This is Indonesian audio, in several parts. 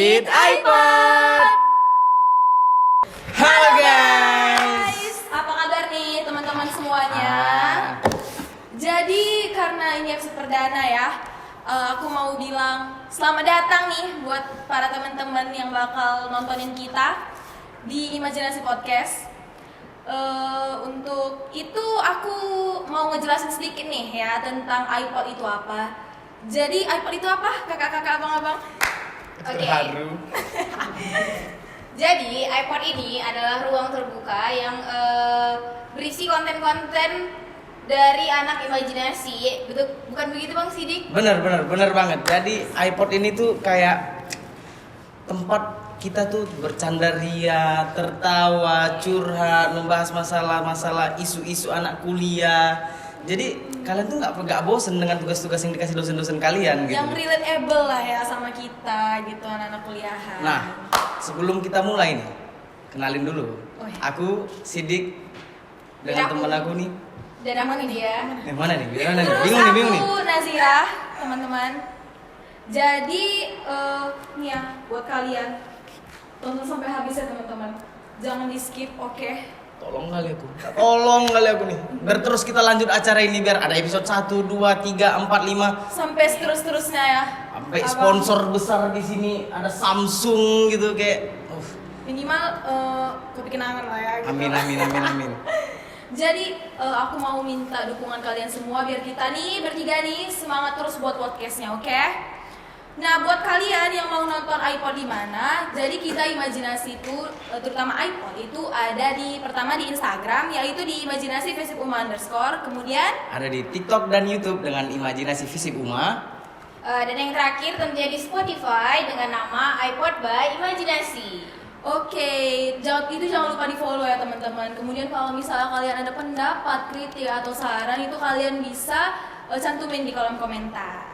with iPod. Halo guys, apa kabar nih teman-teman semuanya? Jadi karena ini episode perdana ya, aku mau bilang selamat datang nih buat para teman-teman yang bakal nontonin kita di Imajinasi Podcast. Untuk itu aku mau ngejelasin sedikit nih ya tentang iPod itu apa. Jadi iPod itu apa? Kakak-kakak, abang-abang? terharu. Jadi iPod ini adalah ruang terbuka yang berisi konten-konten dari anak imajinasi. Betul, bukan begitu Bang Sidik? Bener banget. Jadi iPod ini tuh kayak tempat kita tuh bercanda ria, tertawa, curhat, membahas masalah-masalah isu-isu anak kuliah. Jadi kalian tuh nggak bosen dengan tugas-tugas yang dikasih dosen-dosen kalian gitu. Yang relatable lah ya sama kita gitu, anak-anak kuliahan. Nah, sebelum kita mulai nih, kenalin dulu. Oh, iya. Aku Sidik dengan teman aku nih. Dan aku nih dia. Mana nih? Terus Bingung nih. aku Nazira, teman-teman. Jadi nih ya buat kalian tonton sampai habis ya teman-teman. Jangan di skip, oke? Tolong kali aku nih. Biar terus kita lanjut acara ini biar ada episode 1, 2, 3, 4, 5 Sampai seterusnya ya. sampai sponsor besar di sini ada Samsung gitu kayak Minimal kopi kenangan lah ya gitu. Amin. Jadi aku mau minta dukungan kalian semua biar kita nih bertiga nih semangat terus buat podcastnya, oke? Nah buat kalian yang mau nonton iPod di mana, jadi kita imajinasi itu terutama iPod itu ada pertama di Instagram yaitu di imajinasi Visip Uma _, kemudian ada di TikTok dan YouTube dengan Imajinasi Visip Uma. Dan yang terakhir tentunya di Spotify dengan nama iPod by Imajinasi. Oke, jangan lupa di follow ya teman-teman. Kemudian kalau misalnya kalian ada pendapat, kritik atau saran itu kalian bisa cantumin di kolom komentar.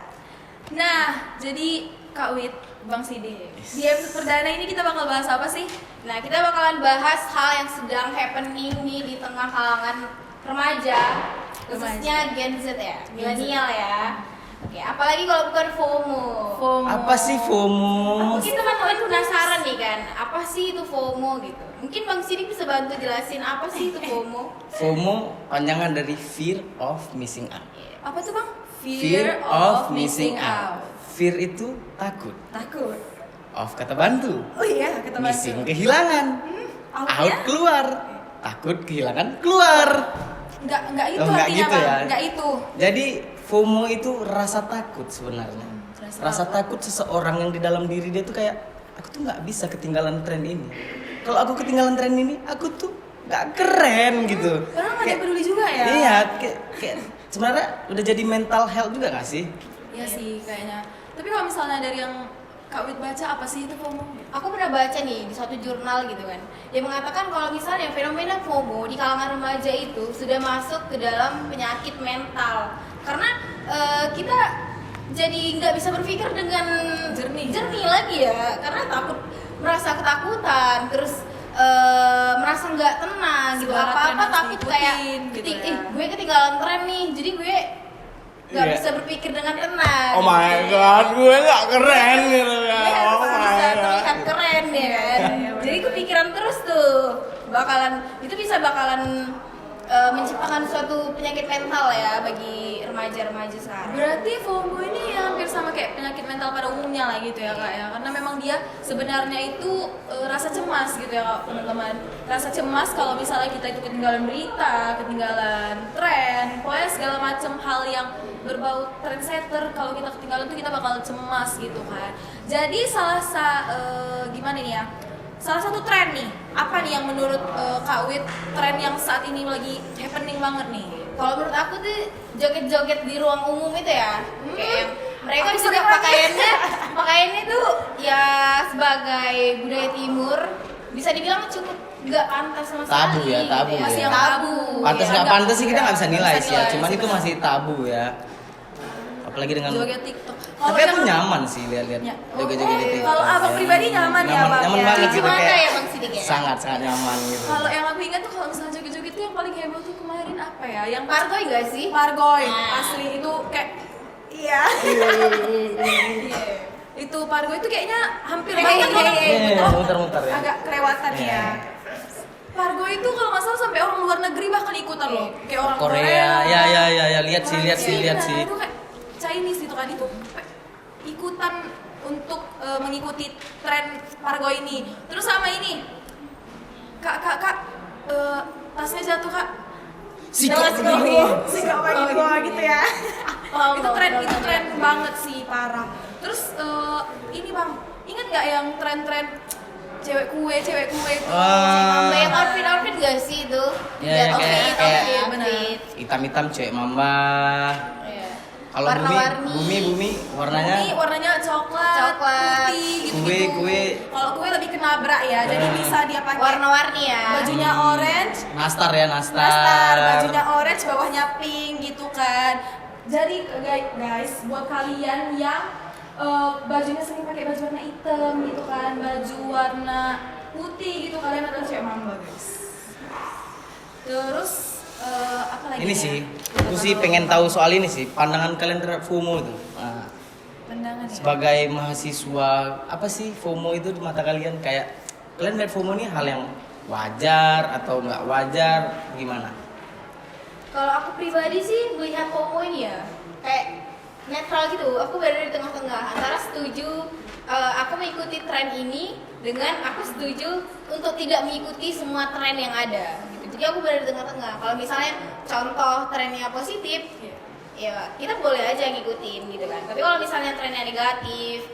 Nah, jadi Kak Wit, Bang Sidik, di episode perdana ini kita bakal bahas apa sih? Nah, kita bakalan bahas hal yang sedang happening nih di tengah kalangan remaja, khususnya Gen Z ya, milenial ya. Oke, apalagi kalau bukan FOMO. Apa sih FOMO? Mungkin teman-teman penasaran nih kan, apa sih itu FOMO gitu? Mungkin Bang Sidik bisa bantu jelasin apa sih itu FOMO? FOMO panjangan dari Fear of Missing Out. Apa tuh Bang? Fear of Missing Out. Fear itu takut. Of kata bantu. Oh iya, kata Missing kehilangan. Out ya? keluar. Takut kehilangan keluar. Enggak itu Oh, enggak artinya gitu Bang. ya. Enggak itu. Jadi FOMO itu rasa takut sebenarnya. Rasa takut seseorang yang di dalam diri dia tuh kayak aku tuh nggak bisa ketinggalan tren ini. Kalau aku ketinggalan tren ini, aku tuh nggak keren gitu. Orang nggak ada yang peduli juga ya. Iya, kayak sebenarnya udah jadi mental health juga nggak sih? Iya sih kayaknya. Tapi kalau misalnya dari yang Kak Wit baca apa sih itu FOMO? Aku pernah baca nih di suatu jurnal gitu kan, yang mengatakan kalau misalnya fenomena FOMO di kalangan remaja itu sudah masuk ke dalam penyakit mental. Karena kita jadi nggak bisa berpikir dengan jernih lagi ya, karena merasa ketakutan, terus merasa nggak tenang gitu, Segala tren apa-apa harus takut kayak diikutin gitu ya. gue ketinggalan tren nih, jadi gue nggak Iya. bisa berpikir dengan tenang. Oh my god, gue nggak keren gitu ya. Gue harus Oh bisa my terlihat god. keren ya kan. Jadi kepikiran terus tuh bakalan menciptakan suatu penyakit mental ya bagi remaja-remaja sekarang. Berarti FOMO ini hampir sama kayak penyakit mental pada umumnya lah gitu ya Kak ya. Karena memang dia sebenarnya itu rasa cemas gitu ya Kak, teman-teman. Rasa cemas kalau misalnya kita itu ketinggalan berita, ketinggalan tren, pokoknya segala macam hal yang berbau trendsetter, kalau kita ketinggalan tuh kita bakal cemas gitu kan. Jadi gimana nih ya? Salah satu tren nih, apa nih yang menurut Kak Wit tren yang saat ini lagi happening banget nih? Kalau menurut aku tuh joget-joget di ruang umum itu ya, kayak yang mereka Aku juga sering lagi. pakaiannya tuh ya sebagai budaya timur, bisa dibilang cukup nggak pantas sama sekali. Tabu ya, tabu gitu ya. Masih yang tabu. Pantas ya. nggak pantas sih kita nggak bisa nilai Bisa sih ya, nilai, cuman itu sebenarnya. masih tabu ya. Apalagi dengan Joget TikTok. tapi aku nyaman sih lihat-lihat Ya. joget-joget di TikTok. Kalau abang pribadi nyaman ya, Bang, Nyaman ya? banget gitu Gimana kayak ya, Bang Sidik ya? sangat nyaman gitu. Kalau yang aku ingat tuh kalau misalnya joget-joget tuh yang paling heboh tuh kemarin apa ya? Yang Pargoy gak sih? Pargoy Nah. asli itu kayak iya. itu Pargo itu kayaknya hampir Iya, banget iya, orang iya, iya. oh, Muter-muter ya. agak kelewatan Iya. ya. Pargo itu kalau nggak salah sampai orang luar negeri bahkan ikutan loh, kayak orang Korea, ya, lihat sih. Itu kayak Chinese gitu kan, itu ikutan untuk mengikuti tren Pargo ini. Terus sama ini, kak, tasnya jatuh kak. Sikap Sikap bagi gua gitu ya. Itu tren banget sih, parah. Terus ini bang, ingat nggak yang tren cewek kue itu? Banyak outfit gak sih itu? Ya, Lihat kayak outfit. hitam cewek mamba. Iya. Kalau Warna-warni. bumi warnanya coklat, putih gitu. Kue. Kalau kue lebih ke nabrak ya, jadi bisa dia pakai Warna-warni ya. bajunya orange, Nastar, bajunya orange, bawahnya pink gitu kan. Jadi guys, buat kalian yang bajunya sering pakai baju warna hitam gitu kan, baju warna putih gitu, kalian adalah cewek mamba guys. Terus apa lagi? Ini ya? sih, aku sih pengen tahu soal ini sih, pandangan kalian terhadap FOMO itu. Nah, Pandangan ya. sebagai mahasiswa, apa sih FOMO itu di mata kalian? Kayak kalian lihat FOMO ini hal yang wajar atau nggak wajar, gimana? Kalau aku pribadi sih melihat FOMO ini ya kayak netral gitu. Aku berada di tengah-tengah antara setuju aku mengikuti tren ini dengan aku setuju untuk tidak mengikuti semua tren yang ada gitu. Jadi aku berada di tengah-tengah. Kalau misalnya contoh trennya positif, ya kita boleh aja ngikutin gitu kan. Tapi kalau misalnya trennya negatif,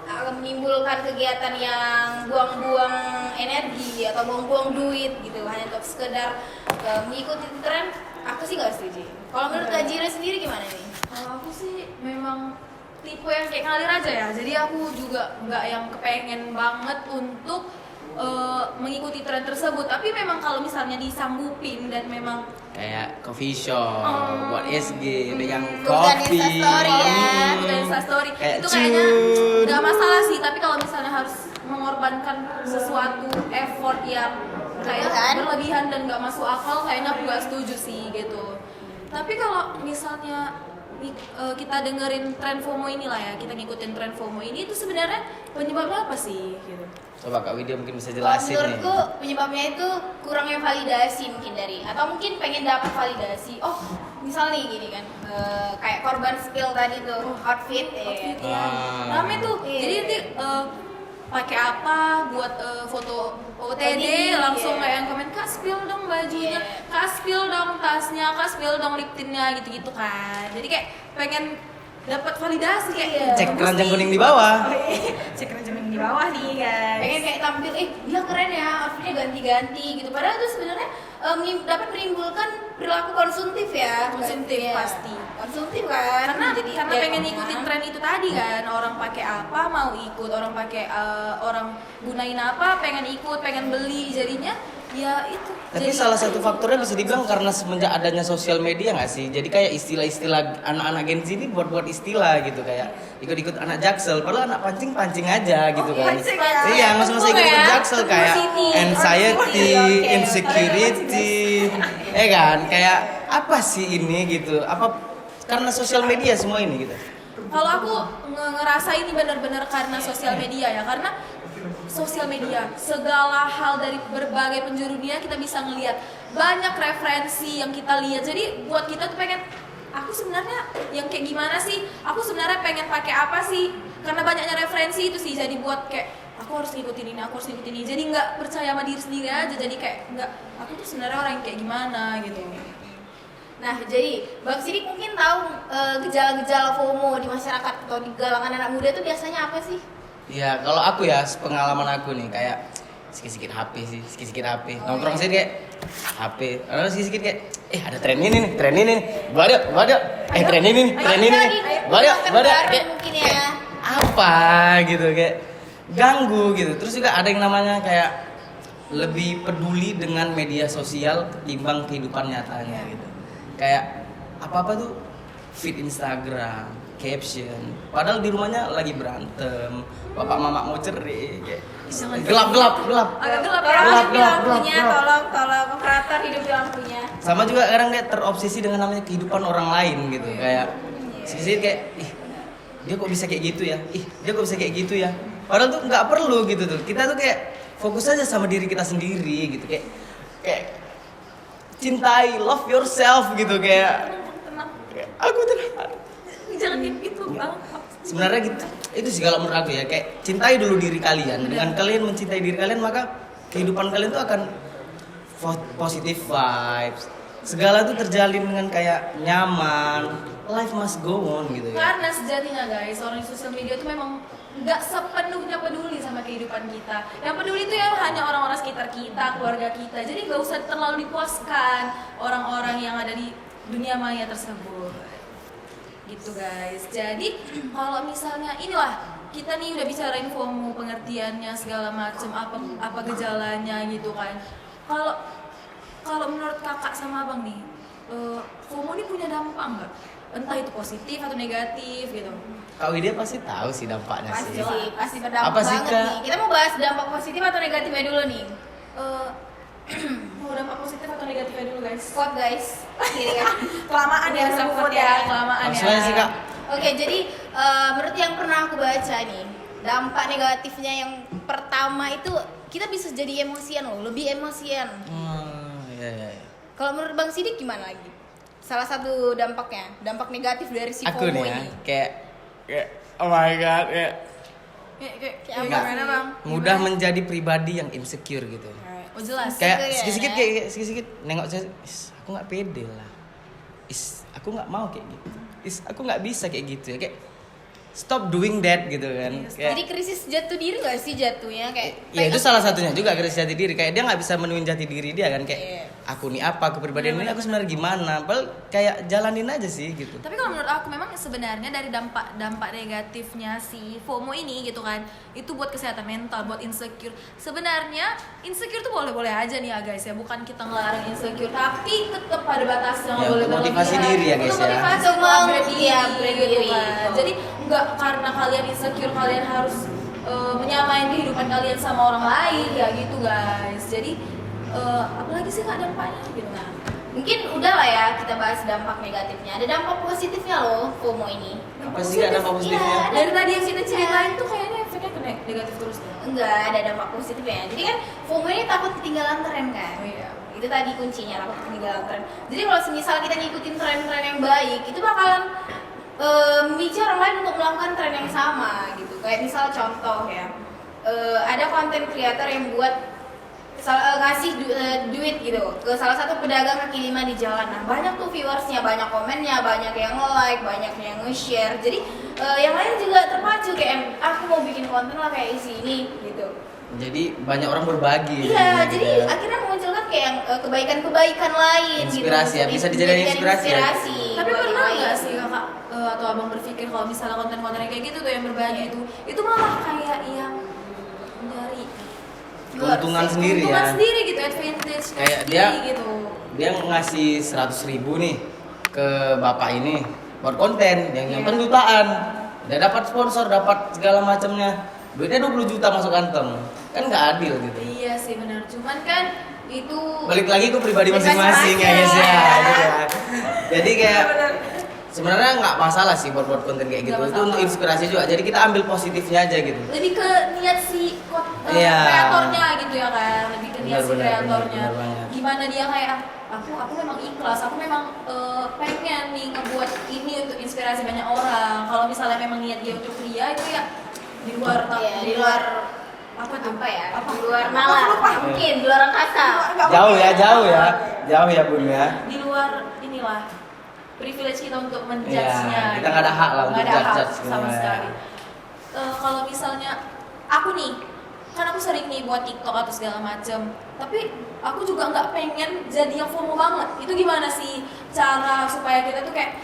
akan menimbulkan kegiatan yang buang-buang energi atau buang-buang duit gitu hanya untuk sekedar mengikuti tren, aku sih nggak setuju. Kalau menurut Kak Jira sendiri gimana nih? Kalau aku sih memang tipe yang kayak ngalir aja ya. Jadi aku juga nggak yang kepengen banget untuk mengikuti tren tersebut. Tapi memang kalau misalnya disanggupin dan memang Kayak coffee shop, buat SG, pegang Bukan kopi. Instastory ya. dan Instastory Kayak itu kayaknya cun. nggak masalah sih. Tapi kalau misalnya harus mengorbankan sesuatu effort yang kayak berlebihan dan nggak masuk akal, kayaknya aku nggak setuju sih gitu. Tapi kalau misalnya kita dengerin tren FOMO inilah ya, kita ngikutin tren FOMO ini, itu sebenarnya penyebabnya apa sih gitu? Coba Kak Widya mungkin bisa Kalau jelasin nih. menurutku penyebabnya itu kurangnya validasi mungkin dari, atau mungkin pengen dapat validasi. Oh, misal nih gini kan, kayak korban spill tadi tuh outfit, Outfit ya. ya. Rame tuh. Iya. Jadi nanti pakai apa buat foto OTD Iya. langsung kayak yang komen, Kak spill dong bajunya, Iya. Kak spill dong tasnya, Kak spill dong lip tintnya gitu-gitu kan. Jadi kayak pengen dapat validasi kayak Iya. Cek keranjang kuning di bawah. cek keranjang di bawah nih guys. Pengen kayak tampil, dia keren ya, outfitnya ganti-ganti gitu. Padahal itu sebenarnya dapat menimbulkan perilaku konsumtif ya. Konsumtif Iya. pasti. Konsumtif kan. Karena Jadi pengen dia ikutin kemana. tren itu tadi kan, orang pakai apa mau ikut, orang pakai orang gunain apa pengen ikut, pengen beli, jadinya ya itu. Tapi Jadi- salah satu faktornya bisa dibilang karena semenjak adanya sosial media nggak sih? Jadi kayak istilah-istilah anak-anak Gen Z ini buat istilah gitu, kayak ikut-ikut anak Jaksel, padahal anak pancing aja gitu kan. pancing ya. Iya, masa-masa ikut-ikut ya. Jaksel kayak anxiety, Oke. insecurity, kan? Kayak apa sih ini gitu? Apa karena sosial media semua ini gitu? Kalau aku ngerasa ini benar-benar karena sosial media ya, karena sosial media segala hal dari berbagai penjuru dunia kita bisa ngelihat, banyak referensi yang kita lihat. Jadi buat kita tuh pengen, aku sebenarnya yang kayak gimana sih? Aku sebenarnya pengen pakai apa sih? Karena banyaknya referensi itu sih, jadi buat kayak aku harus ngikutin ini, aku harus ngikutin ini. Jadi nggak percaya sama diri sendiri aja. Jadi kayak nggak, aku tuh sebenarnya orang yang kayak gimana gitu. Nah, jadi Bang Sidik mungkin tahu gejala-gejala FOMO di masyarakat atau di kalangan anak muda itu biasanya apa sih? Ya kalau aku ya, pengalaman aku nih kayak sikit-sikit HP sih, sikit-sikit HP. Nongkrong sih kayak HP. Lalu sikit-sikit kayak ada tren ini nih, tren ini nih. Gua ada. Tren ini nih, tren ini nih. Gua ada. Kayak Mungkin ya. apa gitu, kayak ganggu gitu. Terus juga ada yang namanya kayak lebih peduli dengan media sosial ketimbang kehidupan nyatanya gitu. Kayak apa-apa tuh feed Instagram, caption. Padahal di rumahnya lagi berantem, bapak mama mau cerai, kayak gelap. Agak gelap ya. Tolong hidup di gelap, lampunya, gelap. tolong operator hidup di lampunya. Sama juga kadang kayak terobsesi dengan namanya kehidupan orang lain gitu. Kayak sedikit kayak dia kok bisa kayak gitu ya, dia kok bisa kayak gitu ya, padahal tuh nggak perlu gitu tuh. Kita tuh kayak fokus aja sama diri kita sendiri gitu, kayak cintai, love yourself gitu, kayak Tenang. aku tenang. Jangan gitu bang. Sebenarnya gitu, itu sih kalau menurut aku ya, kayak cintai dulu diri kalian. Dengan kalian mencintai diri kalian, maka kehidupan kalian tuh akan positive vibes. Segala tuh terjalin dengan kayak nyaman. Life must go on gitu ya. Karena sejatinya guys, orang di sosial media itu memang nggak sepenuhnya peduli sama kehidupan kita. Yang peduli itu ya hanya orang-orang sekitar kita, keluarga kita. Jadi nggak usah terlalu dipuaskan orang-orang yang ada di dunia maya tersebut. Gitu guys. Jadi kalau misalnya inilah kita nih udah bicarain FOMO, pengertiannya segala macam, apa gejalanya gitu kan. Kalau menurut kakak sama abang nih, FOMO ini punya dampak nggak? Entah itu positif atau negatif gitu. Kak Widya pasti tahu sih dampaknya Pasti sih. pasti berdampak Apa sih, banget Kak? nih. Kita mau bahas dampak positif atau negatifnya dulu nih. Mau dampak positif atau negatifnya dulu guys? Quote guys. Kiri kan. Kelamaan ya, sebut ya, kelamaan ya. Langsung aja sih Kak. Oke, jadi menurut yang pernah aku baca nih, dampak negatifnya yang pertama itu kita bisa jadi emosian loh, lebih emosian. Iya. Kalau menurut Bang Sidik gimana lagi? Salah satu dampaknya, dampak negatif dari si Aku FOMO nih ya, ini. kayak oh my god, kayak Kayak apa gimana sih? bang? mudah menjadi pribadi yang insecure gitu. Oh jelas. Kayak ya, sedikit-sedikit ya. kayak sedikit-sedikit nengok saya, aku nggak pede lah. Aku nggak mau kayak gitu. Aku nggak bisa kayak gitu ya. Kayak stop doing that gitu kan. Kayak, Jadi krisis jatuh diri gak sih jatuhnya kayak? ya itu salah satunya juga krisis jati diri. Kayak dia nggak bisa menemuin jati diri dia kan. Kayak Iya. aku nih apa, kepribadian ini aku sebenarnya gimana. Padahal kayak jalanin aja sih gitu. Tapi kalau menurut aku memang sebenarnya dari dampak negatifnya si FOMO ini gitu kan, itu buat kesehatan mental, buat insecure. Sebenarnya insecure tuh boleh-boleh aja nih ya guys ya, bukan kita ngelarang insecure, tapi tetap pada batasnya, nggak Ya, boleh untuk motivasi berlebihan. diri ya, guys, Untuk ya. motivasi, Untuk untuk upgrade iya, diri, upgrade gitu diri. kan. Jadi nggak karena kalian insecure kalian harus menyamain kehidupan kalian sama orang lain ya gitu guys. Jadi apalagi sih kak dampaknya gitu kan? Mungkin udah lah ya kita bahas dampak negatifnya. Ada dampak positifnya loh FOMO ini. Apa sih Kak dampak positifnya? Iya, Dari tadi yang kita ceritain tuh kayaknya efeknya ke negatif terus deh. Enggak, ada dampak positifnya. Jadi kan FOMO ini takut ketinggalan tren kan. Oh iya. Itu tadi kuncinya, takut ketinggalan tren. Jadi kalau semisal kita ngikutin tren-tren yang baik, itu bakalan memicu orang lain untuk melakukan tren yang sama gitu. Kayak misal contoh ya, ada konten creator yang buat ngasih duit gitu ke salah satu pedagang kaki lima di jalan. Nah banyak tuh viewersnya, banyak komennya, banyak yang nge-like, banyak yang nge-share. Jadi yang lain juga terpacu kayak aku mau bikin konten lah kayak isi ini gitu. Jadi banyak orang berbagi. Iya, gitu jadi ya. akhirnya munculkan kayak kebaikan-kebaikan lain Inspirasi gitu. ya, bisa dijadikan inspirasi ya. Tapi buat yang pernah lain. nggak sih kakak atau abang berpikir kalau misalnya konten-konten yang kayak gitu tuh yang berbagi itu malah kayak yang dari Keuntungan sendiri keuntungan ya. sendiri gitu, advantage Kayak sendiri gitu. Dia ngasih 100.000 nih ke bapak ini buat konten yang penting jutaan. Dia dapat sponsor, dapat segala macamnya. Duitnya 20 juta masuk kantong. Kan nggak adil gitu. Iya sih benar. Cuman kan itu Balik lagi ke pribadi masing-masing ya guys ya. Gitu ya. Jadi kayak sebenarnya nggak masalah sih buat konten kayak gitu. Nggak Itu masalah. untuk inspirasi juga. Jadi kita ambil positifnya aja gitu. lebih ke niat si Iya. kreatornya gitu ya kan, lebih ke niat si Benar, kreatornya. benar banget. Gimana dia kayak aku memang ikhlas, aku memang pengen nih ngebuat ini untuk inspirasi banyak orang. Kalau misalnya memang niat dia untuk dia itu ya di luar Iya, di luar apa tuh? apa ya? Apa? Di luar nalar, mungkin di luar angkasa. Jauh ya Bun ya. Di luar inilah privilege kita untuk Iya, menjudge-nya. kita nggak ada hak lah Nggak untuk ada hak judge sama sebenarnya. sekali. Kalau misalnya aku nih, kan aku sering nih buat TikTok atau segala macem, tapi aku juga nggak pengen jadi yang FOMO banget. Itu gimana sih cara supaya kita tuh kayak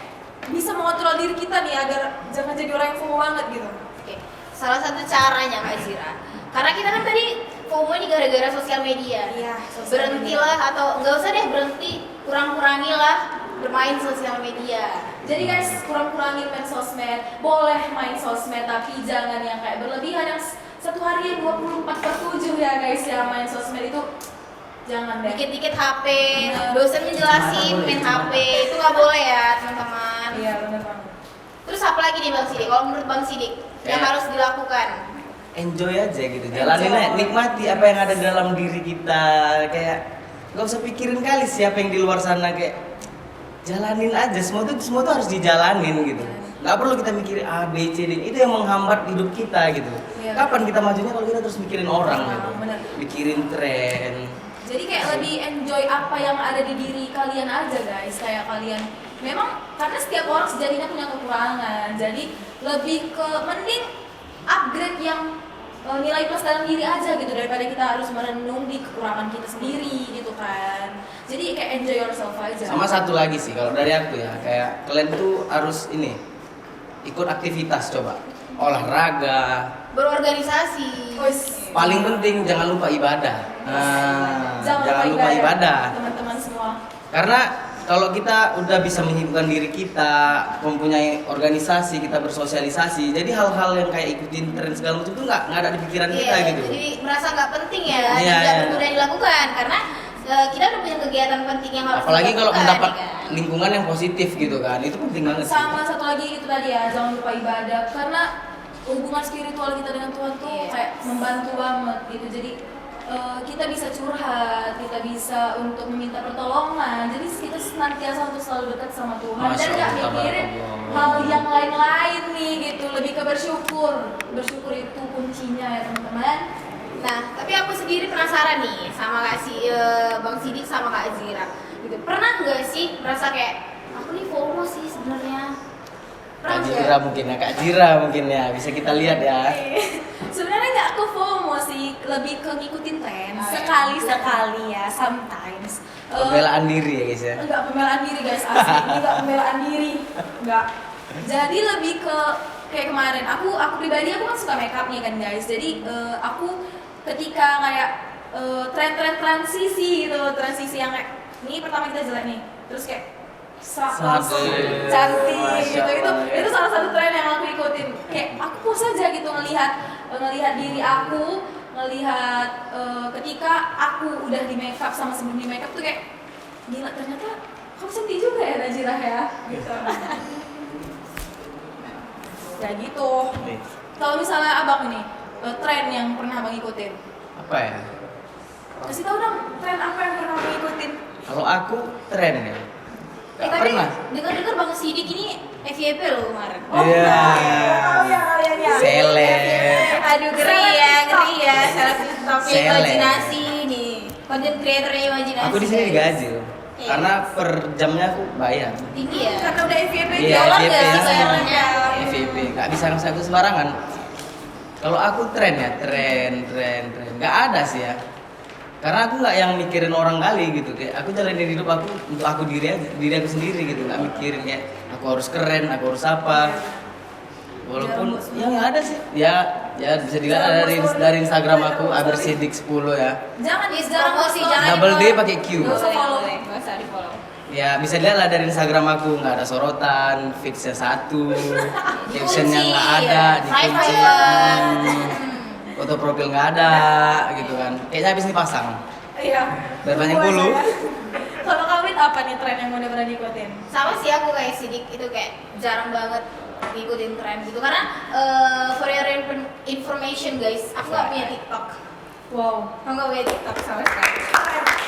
bisa mengontrol diri kita nih agar jangan jadi orang yang FOMO banget gitu? Oke. Salah satu caranya Kak Zira. Karena kita kan tadi FOMO ini gara-gara sosial media. Iya, sosial Berhentilah atau nggak usah deh berhenti, kurang-kurangilah bermain sosial media. Jadi guys, kurang-kurangin main sosmed. Boleh main sosmed, tapi jangan yang kayak berlebihan yang satu hari 24/7 ya guys ya main sosmed itu jangan deh. Dikit-dikit HP, Bener. dosen menjelasin Cuma main boleh, HP itu nggak boleh ya teman-teman. Iya benar banget. Terus apa lagi nih Bang Sidik? Kalau menurut Bang Sidik yang Kayak- harus dilakukan? Enjoy aja gitu, jalanin aja, nikmati apa yang ada dalam diri kita. Kayak nggak usah pikirin kali siapa yang di luar sana, kayak jalanin aja, semua tuh harus dijalanin gitu. Nggak perlu kita mikirin A, B, C, D, itu yang menghambat hidup kita gitu. Iya. Kapan kita majunya kalau kita terus mikirin orang gitu, Bener. mikirin tren. Jadi kayak lebih enjoy apa yang ada di diri kalian aja guys. Kayak kalian memang karena setiap orang sejatinya punya kekurangan. Jadi lebih ke mending upgrade yang nilai plus dalam diri aja gitu daripada kita harus merenung di kekurangan kita sendiri gitu kan. Jadi kayak enjoy yourself aja. Sama satu lagi sih kalau dari aku ya, kayak kalian tuh harus ini ikut aktivitas, coba olahraga. Berorganisasi. Wis. Paling penting jangan lupa ibadah. Nah, Jangan lupa ibadah teman-teman semua. Karena kalau kita udah bisa menghidupkan diri kita, mempunyai organisasi, kita bersosialisasi, jadi hal-hal yang kayak ikutin tren segala macam itu nggak ada di pikiran kita Iya, gitu. jadi merasa nggak penting ya, Iya, tidak iya. berguna dilakukan karena kita udah punya kegiatan penting yang harus Apalagi kalau dilakukan, mendapat ya kan? lingkungan yang positif gitu kan, itu penting banget sih. Sama satu lagi itu tadi ya, jangan lupa ibadah karena hubungan spiritual kita dengan Tuhan tuh Yes. kayak membantu banget gitu. Jadi kita bisa curhat, kita bisa untuk meminta pertolongan. Jadi kita senantiasa untuk selalu dekat sama Tuhan dan Masya nggak Allah, mikirin tabarakallah. hal yang lain-lain nih gitu. Lebih ke bersyukur. Bersyukur itu kuncinya ya teman-teman. Nah, tapi aku sendiri penasaran nih sama Bang Sidik sama Kak Azira. Gitu. Pernah nggak sih merasa kayak aku nih FOMO sih sebenarnya? Pernah Kak nggak? Jira mungkin ya, Kak Jira mungkin ya, bisa kita lihat ya. Sebenarnya nggak ke FOMO sih, lebih ke ngikutin tren. Oh, ya. Sekali-sekali ya, sometimes. Pembelaan diri ya guys ya. Enggak pembelaan diri guys, asli. Ini enggak pembelaan diri. Enggak. Jadi lebih ke kayak kemarin, aku pribadi aku kan suka makeup nih kan guys. Jadi aku ketika kayak tren-tren transisi gitu, transisi yang kayak ini pertama kita jelek nih, terus kayak langsung Sadis. cantik Masya gitu. Allah, ya. Itu salah satu tren yang aku ikutin. Kayak aku puas aja gitu ngelihat diri aku, ngelihat ketika aku udah di makeup sama sebelum di makeup tuh kayak gila, ternyata kamu cantik juga ya Najirah ya gitu. Ya gitu. Nih, Kalau misalnya abang ini tren yang pernah abang ikutin, apa ya? kasih tahu dong tren apa yang pernah abang ikutin. Kalau aku tren ya. Gak Tapi pernah. dengar-dengar Bang Sidik ini FYP loh kemarin. Iya. Oh ya kalian ya. Seleb. Aduh ngeri ya, ngeri ya. Salah satu Seleb. imajinasi nih. Content creatornya imajinasi. Aku di sini digaji loh. Iya. Karena per jamnya aku bayar. Tinggi ya. Karena udah FYP Iya, Dolar FYP nggak ya. sih bayarannya? FYP, nggak bisa ngasih aku sembarangan. Kalau aku tren ya, tren. Nggak ada sih ya. Karena aku nggak yang mikirin orang kali gitu, kayak aku jalanin hidup aku untuk aku diri aku sendiri gitu, nggak mikirin ya aku harus keren, aku harus apa. Walaupun ya nggak ada sih, ya bisa dilihat dari Instagram aku Abersidik 10 ya. Jangan Yes, jarang promosi, post jangan Double D di-follow. pakai Q. Nggak usah follow. Nggak usah di follow. Ya bisa dilihat lah dari Instagram aku, nggak ada sorotan, feedsnya satu, captionnya nggak ada, dikunci, foto profil nggak ada, gitu kan. Kayaknya habis dipasang. Iya. Biar banyak Puas bulu. ya. Kalau kawin apa nih tren yang udah pernah diikutin? Sama sih aku kayak Sidik itu kayak jarang banget ngikutin tren gitu karena for your information guys, aku nggak punya TikTok. Wow. Aku nggak punya TikTok sama sekali.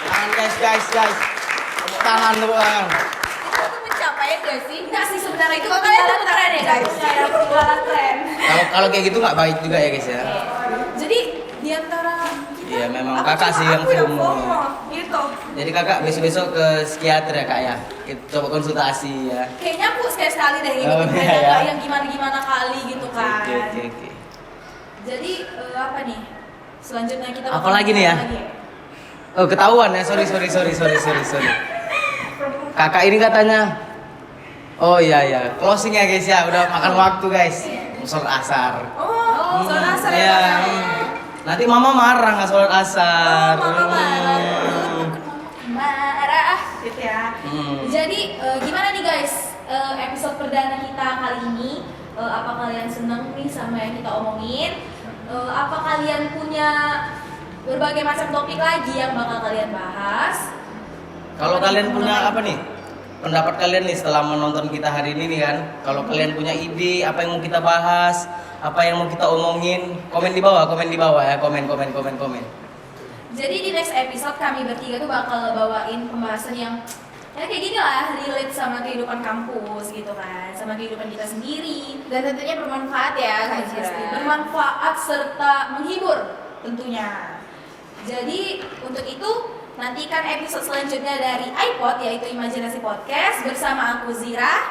Tangan guys. Tepuk tangan. Itu tuh pencapaian gak sih? Enggak sih sebenarnya itu Makanya ketinggalan itu tren ya, guys. Ya, ketinggalan tren. Kalau kayak gitu nggak baik juga ya guys ya. Jadi di antara kita, Iya, memang aku kakak cuma sih yang aku FOMO. gitu. Jadi kakak besok-besok ke psikiater ya kak ya, coba konsultasi ya. Kayaknya aku sekali-sekali deh Oh, ngikutin tren iya, nggak ya. yang gimana-gimana kali gitu kan. Oke. Jadi apa nih? Selanjutnya kita Apa lagi nih ya? Oh ketahuan ya, sorry. Kakak ini katanya, oh iya, closing ya guys ya, udah makan waktu guys, sholat asar. Oh, sholat asar ya. Iya. Pak? Nanti mama marah nggak sholat asar. Oh, mama marah gitu ya. Jadi gimana nih guys episode perdana kita kali ini? Apa kalian seneng nih sama yang kita omongin? Apa kalian punya berbagai macam topik lagi yang bakal kalian bahas? Kalau kalian punya apa nih pendapat kalian nih setelah menonton kita hari ini nih kan. Kalau kalian punya ide apa yang mau kita bahas, apa yang mau kita omongin, komen di bawah ya, komen. Jadi di next episode kami bertiga tuh bakal bawain pembahasan yang ya kayak gini lah, relate sama kehidupan kampus gitu kan, sama kehidupan kita sendiri. Dan tentunya bermanfaat ya Kak Pasti Jira. bermanfaat serta menghibur tentunya. Jadi untuk itu nantikan episode selanjutnya dari iPod, yaitu Imajinasi Podcast bersama aku Zira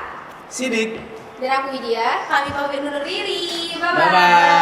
Sidik. Dan aku Widya. Kami pamit undur diri. Bye Bye-bye.